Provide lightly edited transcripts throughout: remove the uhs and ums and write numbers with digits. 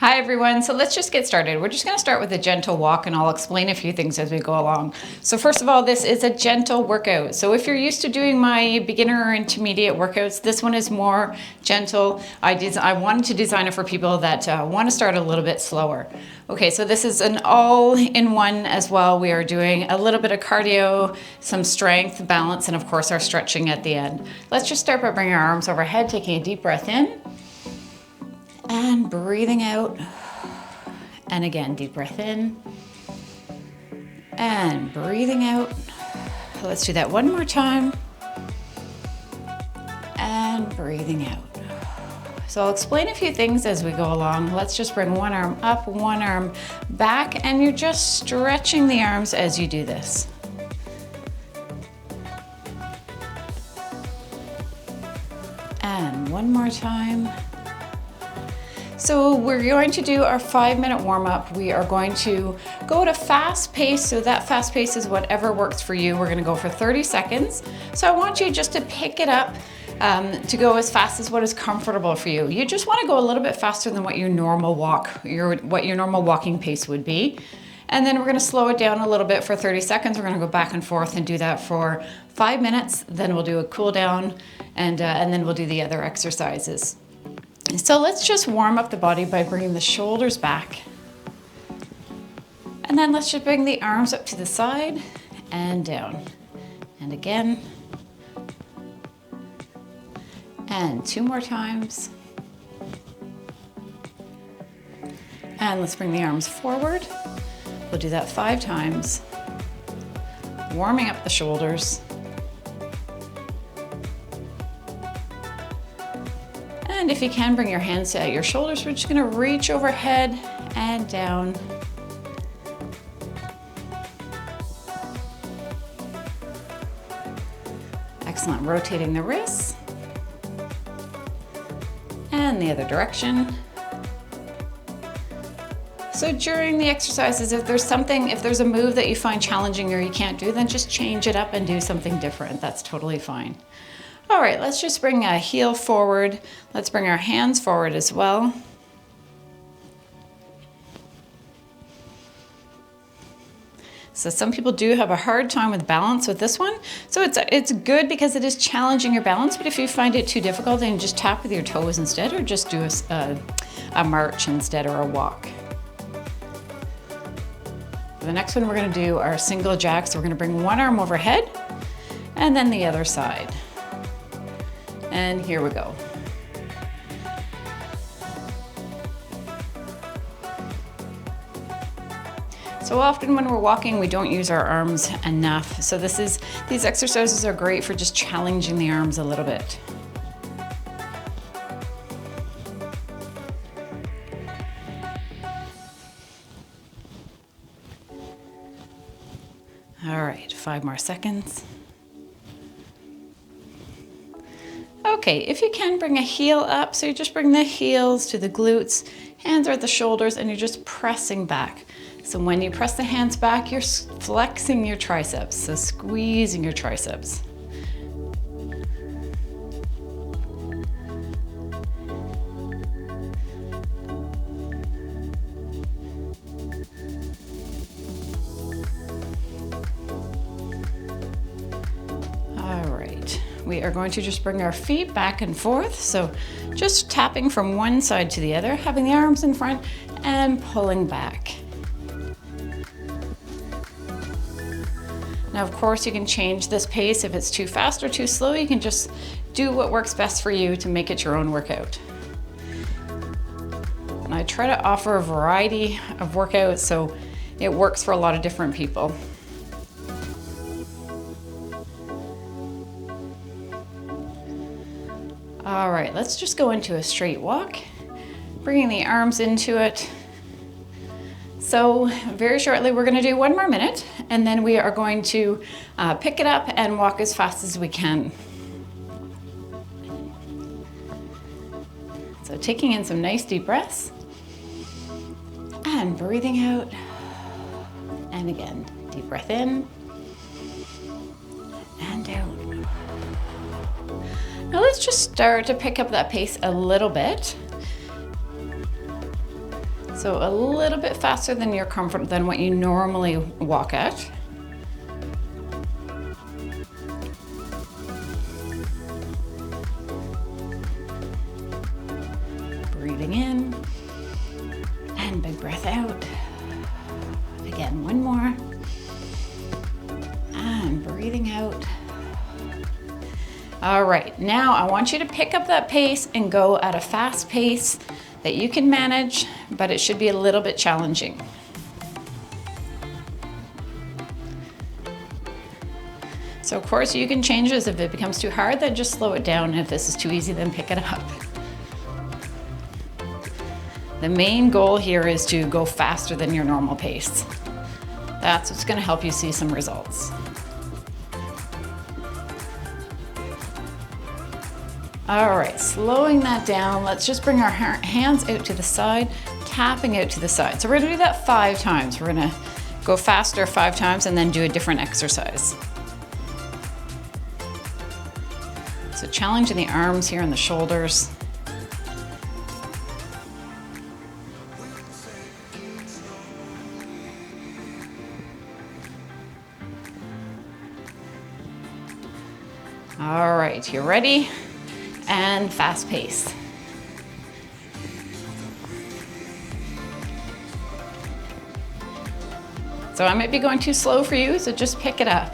Hi everyone, so let's just get started. We're just going to start with a gentle walk and I'll explain a few things as we go along. So first of all, this is a gentle workout. So if you're used to doing my beginner or intermediate workouts, this one is more gentle. I wanted to design it for people that want to start a little bit slower. Okay, so this is an all-in-one as well. We are doing a little bit of cardio, some strength, balance, and of course our stretching at the end. Let's just start by bringing our arms overhead, taking a deep breath in. And breathing out, and again, deep breath in, and breathing out. Let's do that one more time, and breathing out. So I'll explain a few things as we go along. Let's just bring one arm up, one arm back, and you're just stretching the arms as you do this. And one more time. So we're going to do our 5-minute warm-up. We are going to go at a fast pace. So that fast pace is whatever works for you. We're going to go for 30 seconds. So I want you just to pick it up to go as fast as what is comfortable for you. You just want to go a little bit faster than what your normal normal walking pace would be. And then we're going to slow it down a little bit for 30 seconds. We're going to go back and forth and do that for 5 minutes. Then we'll do a cool down and then we'll do the other exercises. So let's just warm up the body by bringing the shoulders back. And then let's just bring the arms up to the side and down. And again. And 2 more times. And let's bring the arms forward. We'll do that 5 times. Warming up the shoulders. And if you can, bring your hands at your shoulders. We're just going to reach overhead and down. Excellent. Rotating the wrists. And the other direction. So during the exercises, if there's a move that you find challenging or you can't do, then just change it up and do something different. That's totally fine. All right, let's just bring a heel forward. Let's bring our hands forward as well. So some people do have a hard time with balance with this one. So it's good because it is challenging your balance, but if you find it too difficult, then just tap with your toes instead, or just do a march instead, or a walk. The next one we're gonna do our single jacks. So we're gonna bring one arm overhead and then the other side. And here we go. So often when we're walking, we don't use our arms enough. So these exercises are great for just challenging the arms a little bit. All right, 5 more seconds. Okay, if you can, bring a heel up. So you just bring the heels to the glutes, hands are at the shoulders, and you're just pressing back. So when you press the hands back, you're flexing your triceps, so squeezing your triceps. We are going to just bring our feet back and forth. So just tapping from one side to the other, having the arms in front and pulling back. Now, of course, you can change this pace. If it's too fast or too slow, you can just do what works best for you to make it your own workout. And I try to offer a variety of workouts so it works for a lot of different people. All right, let's just go into a straight walk, bringing the arms into it. So very shortly, we're gonna do 1 more minute, and then we are going to pick it up and walk as fast as we can. So taking in some nice deep breaths, and breathing out, and again, deep breath in, and out. Now let's just start to pick up that pace a little bit. So a little bit faster than your comfort, than what you normally walk at. Breathing in, and big breath out. Again, one more. And breathing out. All right, now I want you to pick up that pace and go at a fast pace that you can manage, but it should be a little bit challenging. So of course you can change this. If it becomes too hard, then just slow it down. If this is too easy, then pick it up. The main goal here is to go faster than your normal pace. That's what's gonna help you see some results. All right, slowing that down. Let's just bring our hands out to the side, tapping out to the side. So we're gonna do that 5 times. We're gonna go faster 5 times and then do a different exercise. So challenging the arms here and the shoulders. All right, you ready? And fast pace. So I might be going too slow for you, so just pick it up.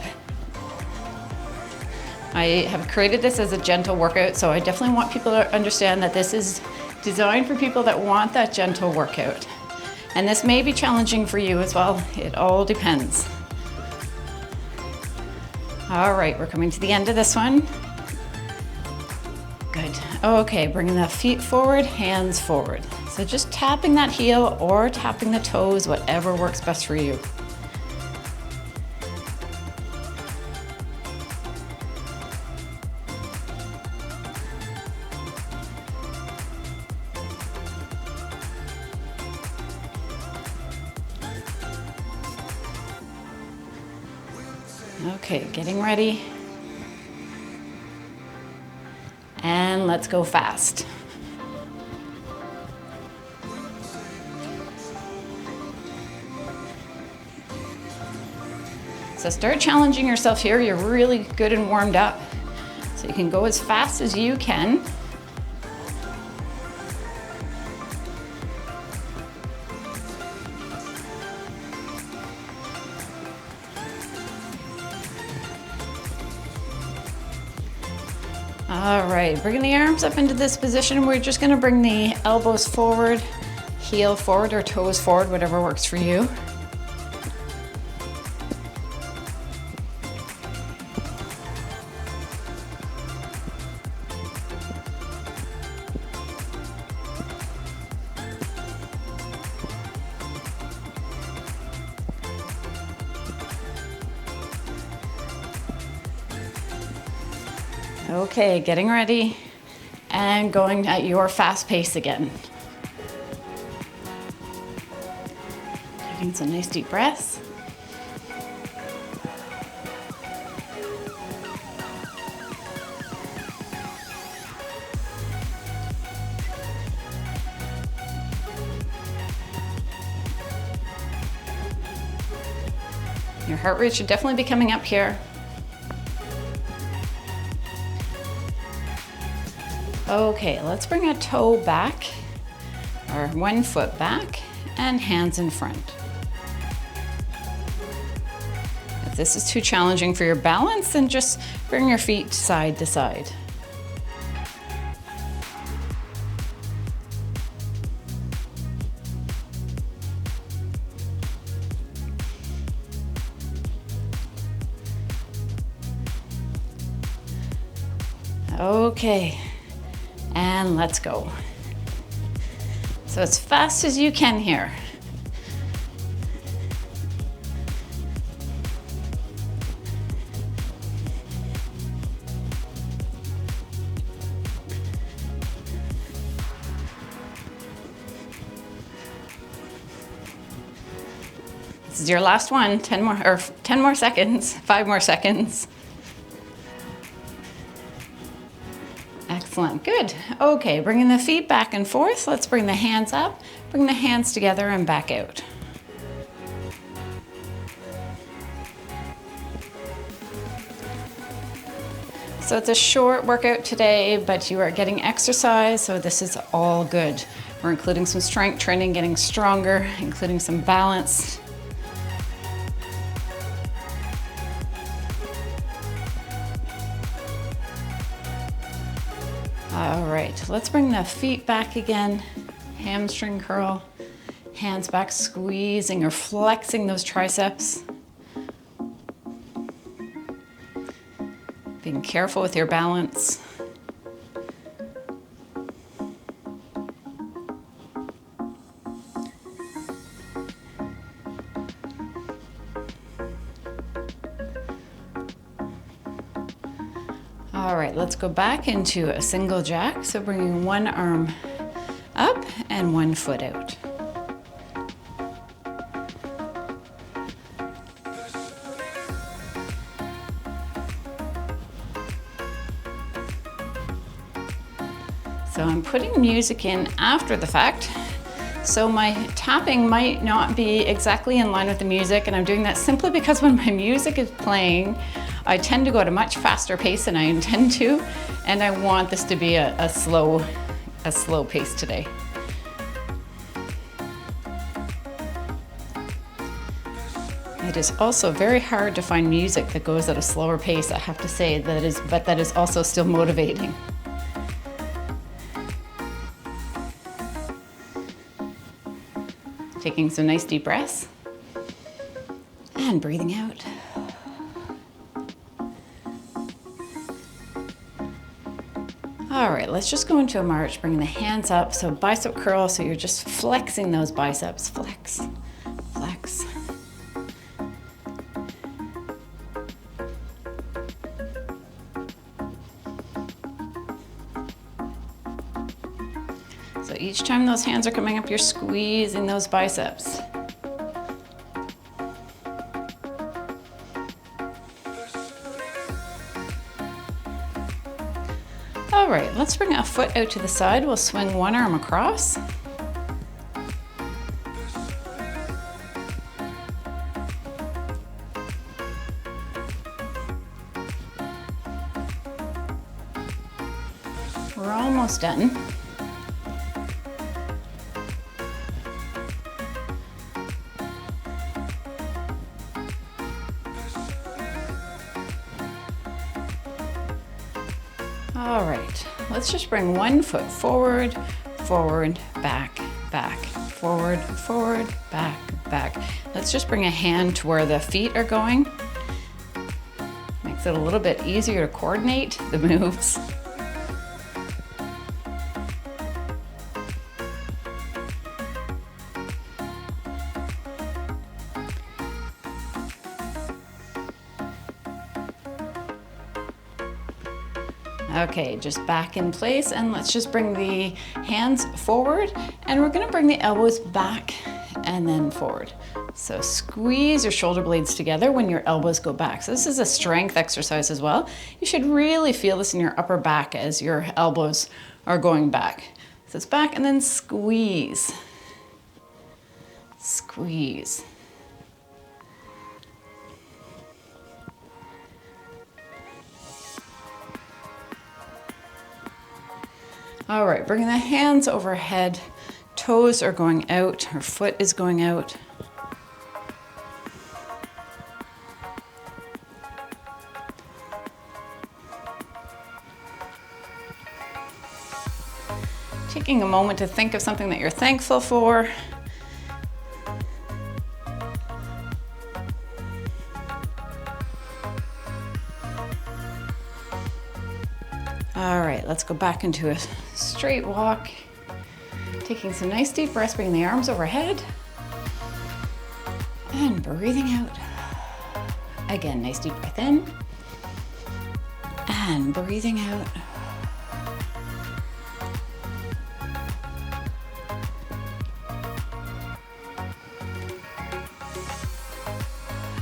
I have created this as a gentle workout, so I definitely want people to understand that this is designed for people that want that gentle workout. And this may be challenging for you as well. It all depends. All right, we're coming to the end of this one. Good. Okay, bringing the feet forward, hands forward. So just tapping that heel or tapping the toes, whatever works best for you. Okay, getting ready. And let's go fast. So start challenging yourself here. You're really good and warmed up. So you can go as fast as you can. All right, bringing the arms up into this position. We're just gonna bring the elbows forward, heel forward or toes forward, whatever works for you. Okay, getting ready and going at your fast pace again. Taking some nice deep breaths. Your heart rate should definitely be coming up here. Okay, let's bring a toe back, or 1 foot back, and hands in front. If this is too challenging for your balance, then just bring your feet side to side. Okay. And let's go. So as fast as you can here. This is your last one. 10 more seconds, 5 more seconds. Excellent. Excellent, good. Okay, bringing the feet back and forth. Let's bring the hands up, bring the hands together and back out. So it's a short workout today, but you are getting exercise, so this is all good. We're including some strength training, getting stronger, including some balance. All right, let's bring the feet back again. Hamstring curl, hands back, squeezing or flexing those triceps. Being careful with your balance. All right, let's go back into a single jack. So bringing one arm up and one foot out. So I'm putting music in after the fact. So my tapping might not be exactly in line with the music, and I'm doing that simply because when my music is playing, I tend to go at a much faster pace than I intend to, and I want this to be a slow pace today. It is also very hard to find music that goes at a slower pace, I have to say, but that is also still motivating. Taking some nice deep breaths and breathing out. All right, let's just go into a march, bringing the hands up. So bicep curl, so you're just flexing those biceps. Flex, flex. So each time those hands are coming up, you're squeezing those biceps. All right, let's bring a foot out to the side. We'll swing one arm across. We're almost done. All right, let's just bring one foot forward, forward, back, back, forward, forward, back, back. Let's just bring a hand to where the feet are going. Makes it a little bit easier to coordinate the moves. Okay, just back in place, and let's just bring the hands forward, and we're gonna bring the elbows back and then forward. So squeeze your shoulder blades together when your elbows go back. So this is a strength exercise as well. You should really feel this in your upper back as your elbows are going back. So it's back and then squeeze. Squeeze. All right, bringing the hands overhead, toes are going out, her foot is going out. Taking a moment to think of something that you're thankful for. All right, let's go back into a straight walk. Taking some nice deep breaths, bringing the arms overhead. And breathing out. Again, nice deep breath in. And breathing out.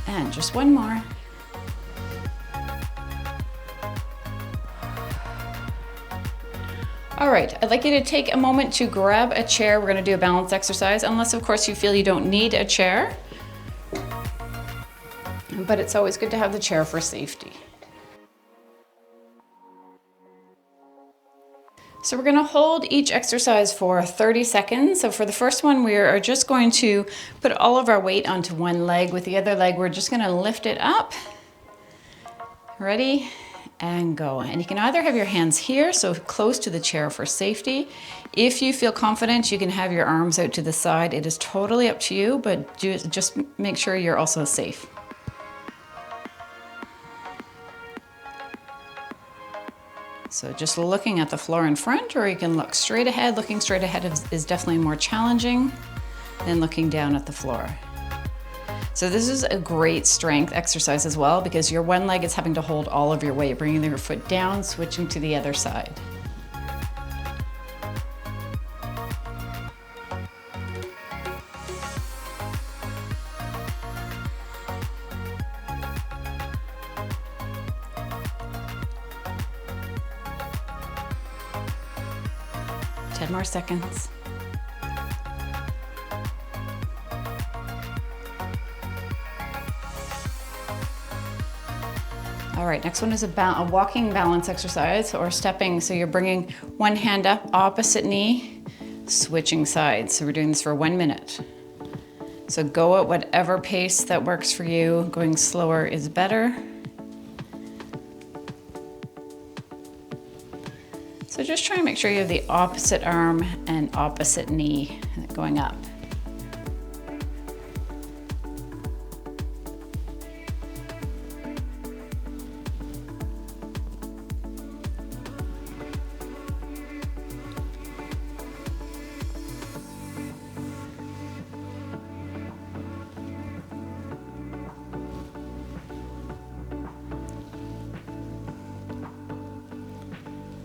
And just one more. All right, I'd like you to take a moment to grab a chair. We're gonna do a balance exercise, unless of course you feel you don't need a chair. But it's always good to have the chair for safety. So we're gonna hold each exercise for 30 seconds. So for the first one, we are just going to put all of our weight onto one leg. With the other leg, we're just gonna lift it up. Ready? And go. And you can either have your hands here, so close to the chair for safety. If you feel confident, you can have your arms out to the side. It is totally up to you, but just make sure you're also safe. So just looking at the floor in front, or you can look straight ahead. Looking straight ahead is definitely more challenging than looking down at the floor. So this is a great strength exercise as well, because your one leg is having to hold all of your weight, bringing your foot down, switching to the other side. Ten more seconds. All right, next one is a walking balance exercise, or stepping. So you're bringing one hand up, opposite knee, switching sides. So we're doing this for 1 minute. So go at whatever pace that works for you. Going slower is better. So just try and make sure you have the opposite arm and opposite knee going up.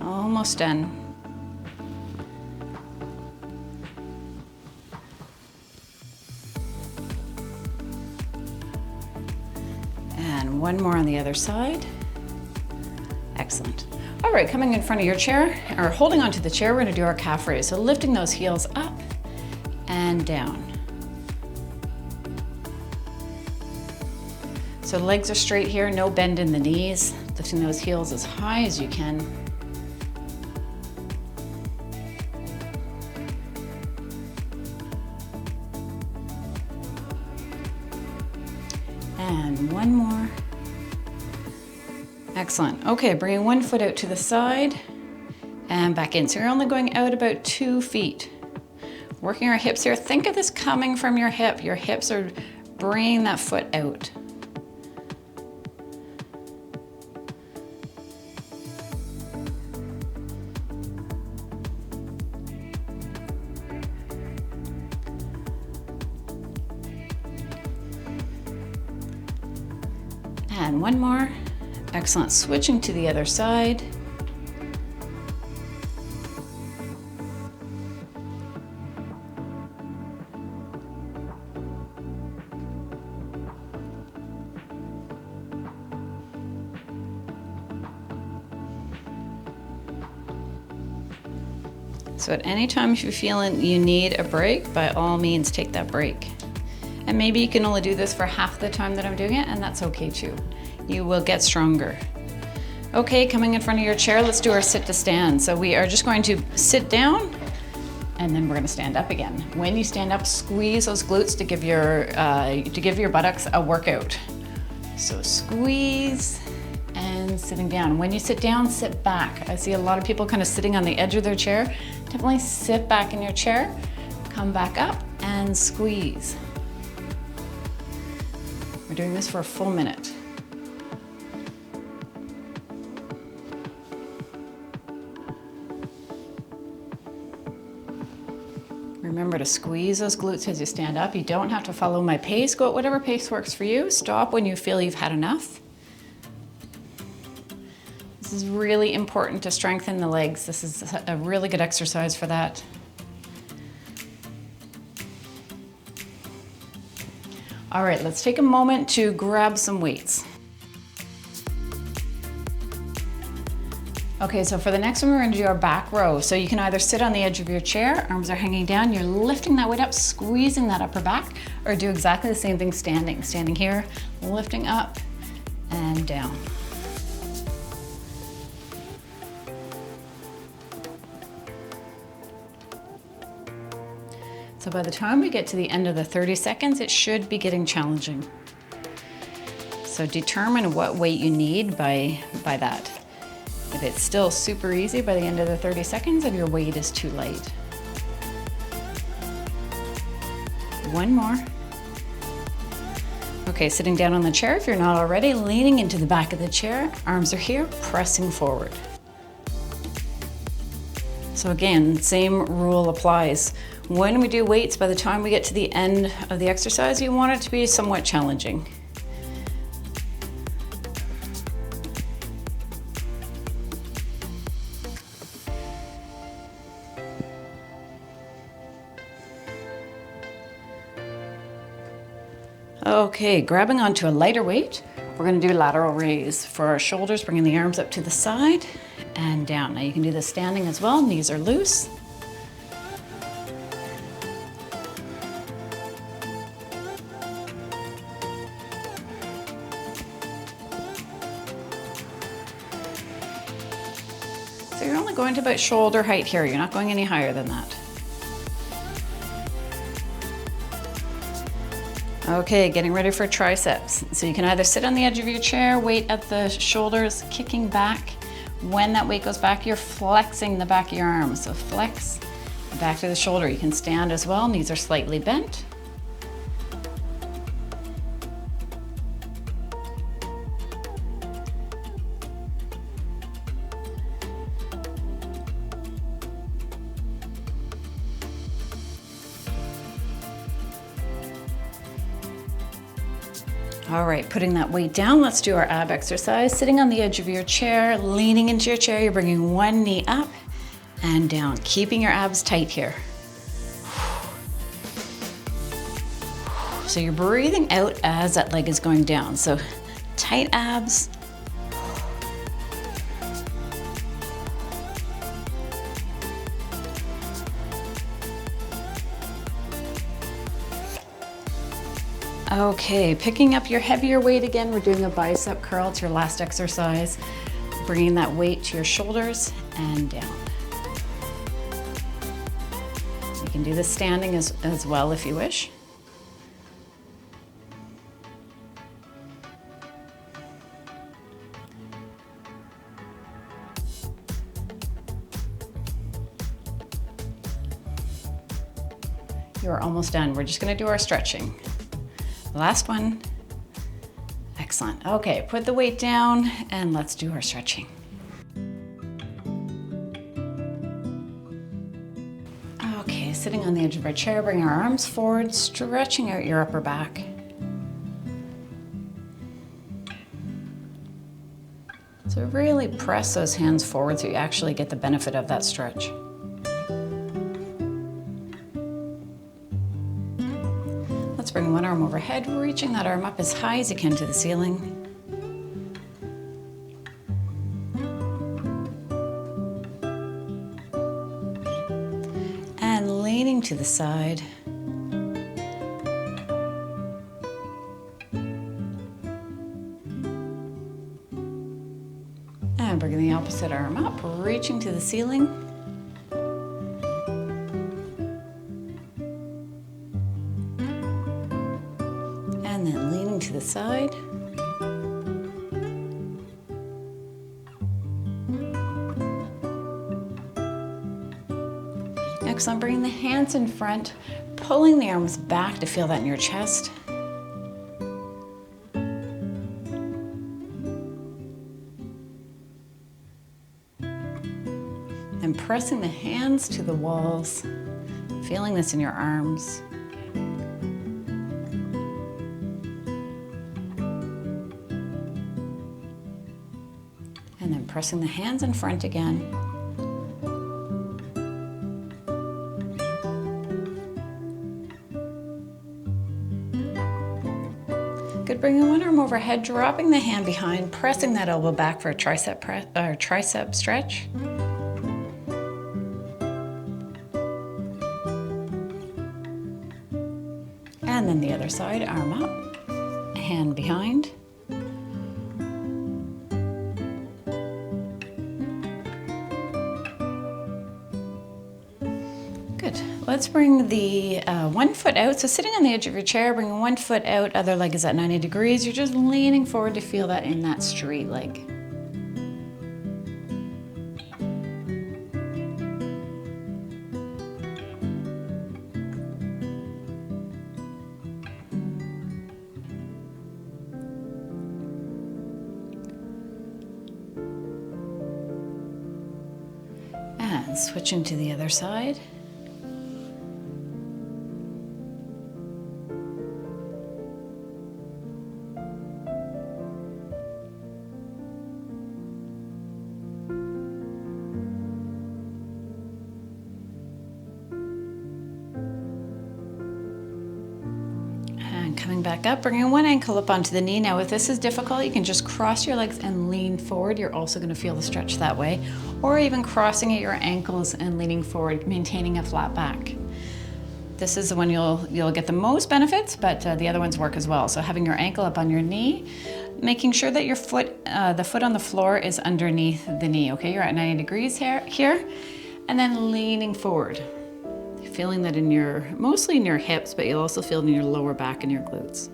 Almost done. And one more on the other side. Excellent. All right, coming in front of your chair, or holding onto the chair, we're gonna do our calf raise. So lifting those heels up and down. So legs are straight here, no bend in the knees. Lifting those heels as high as you can. And one more. Excellent. Okay, bringing one foot out to the side and back in. So you're only going out about 2 feet. Working our hips here. Think of this coming from your hip. Your hips are bringing that foot out. And one more. Excellent. Switching to the other side. So at any time if you're feeling you need a break, by all means take that break. And maybe you can only do this for half the time that I'm doing it, and that's okay too. You will get stronger. Okay, coming in front of your chair, let's do our sit to stand. So we are just going to sit down, and then we're gonna stand up again. When you stand up, squeeze those glutes to give your buttocks a workout. So squeeze and sitting down. When you sit down, sit back. I see a lot of people kind of sitting on the edge of their chair. Definitely sit back in your chair, come back up and squeeze. We're doing this for a full minute. Remember to squeeze those glutes as you stand up. You don't have to follow my pace. Go at whatever pace works for you. Stop when you feel you've had enough. This is really important to strengthen the legs. This is a really good exercise for that. All right, let's take a moment to grab some weights. Okay, so for the next one, we're gonna do our back row. So you can either sit on the edge of your chair, arms are hanging down, you're lifting that weight up, squeezing that upper back, or do exactly the same thing standing. Standing here, lifting up and down. So by the time we get to the end of the 30 seconds, it should be getting challenging. So determine what weight you need by that. If it's still super easy by the end of the 30 seconds and your weight is too light. One more. Okay, sitting down on the chair if you're not already, leaning into the back of the chair, arms are here, pressing forward. So again, same rule applies. When we do weights, by the time we get to the end of the exercise, you want it to be somewhat challenging. Okay, grabbing onto a lighter weight, we're gonna do lateral raise. For our shoulders, bringing the arms up to the side and down. Now you can do this standing as well, knees are loose. So you're only going to about shoulder height here, you're not going any higher than that. Okay, getting ready for triceps. So you can either sit on the edge of your chair, weight at the shoulders, kicking back. When that weight goes back, you're flexing the back of your arms. So flex, back to the shoulder. You can stand as well, knees are slightly bent. All right, putting that weight down, let's do our ab exercise. Sitting on the edge of your chair, leaning into your chair, you're bringing one knee up and down, keeping your abs tight here. So you're breathing out as that leg is going down. So tight abs. Okay, picking up your heavier weight again, we're doing a bicep curl. It's your last exercise. Bringing that weight to your shoulders and down. You can do this standing as well if you wish. You're almost done. We're just gonna do our stretching. Last one. Excellent. Okay, put the weight down and let's do our stretching. Okay, sitting on the edge of our chair, bring our arms forward, stretching out your upper back. So really press those hands forward so you actually get the benefit of that stretch. Let's bring one arm overhead, reaching that arm up as high as you can to the ceiling. And leaning to the side. And bringing the opposite arm up, reaching to the ceiling. And then leaning to the side. Excellent, bringing the hands in front, pulling the arms back to feel that in your chest. And pressing the hands to the walls, feeling this in your arms. And then pressing the hands in front again. Good, bringing one arm overhead, dropping the hand behind, pressing that elbow back for a tricep stretch. And then the other side, arm up, hand behind. Good. Let's bring the one foot out. So sitting on the edge of your chair, bringing one foot out, other leg is at 90 degrees. You're just leaning forward to feel that in that straight leg. And switching to the other side. Coming back up, bringing one ankle up onto the knee. Now, if this is difficult, you can just cross your legs and lean forward. You're also going to feel the stretch that way. Or even crossing at your ankles and leaning forward, maintaining a flat back. This is the one you'll get the most benefits, but the other ones work as well. So having your ankle up on your knee, making sure that your foot, the foot on the floor is underneath the knee, okay? You're at 90 degrees here, and then leaning forward. Feeling that mostly in your hips, but you'll also feel it in your lower back and your glutes.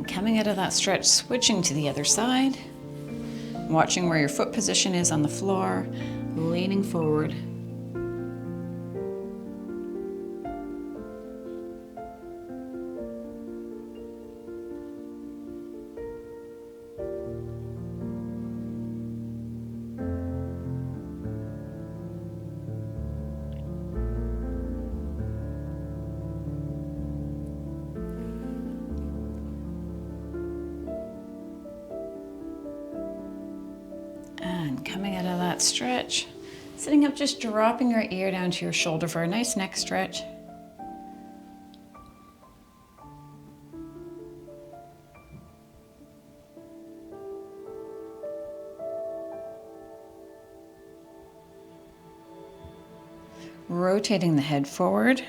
Coming out of that stretch, switching to the other side, watching where your foot position is on the floor, leaning forward. And coming out of that stretch, sitting up, just dropping your ear down to your shoulder for a nice neck stretch. Rotating the head forward,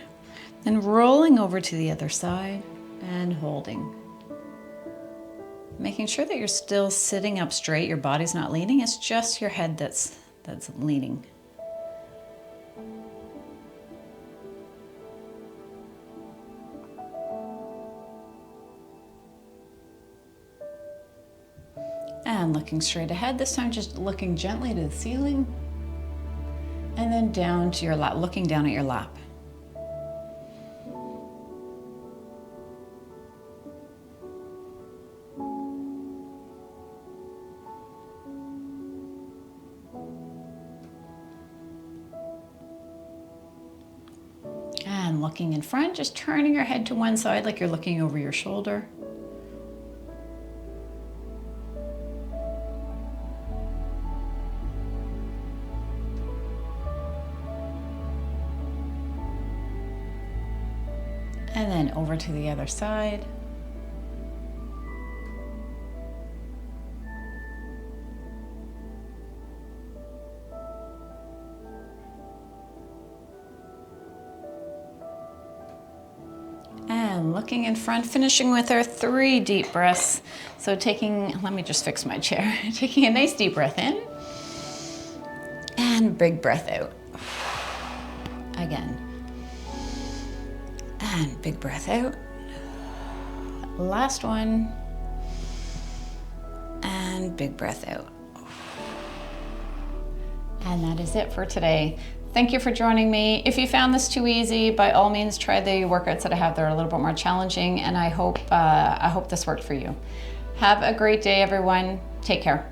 then rolling over to the other side and holding. Making sure that you're still sitting up straight, your body's not leaning, it's just your head that's leaning. And looking straight ahead, this time just looking gently to the ceiling, and then down to your lap, looking down at your lap. And looking in front, just turning your head to one side like you're looking over your shoulder. And then over to the other side. And looking in front, finishing with our 3 deep breaths. So let me just fix my chair. Taking a nice deep breath in and big breath out. Again. And big breath out. Last one. And big breath out. And that is it for today. Thank you for joining me. If you found this too easy, by all means, try the workouts that I have. They're a little bit more challenging, and I hope this worked for you. Have a great day, everyone. Take care.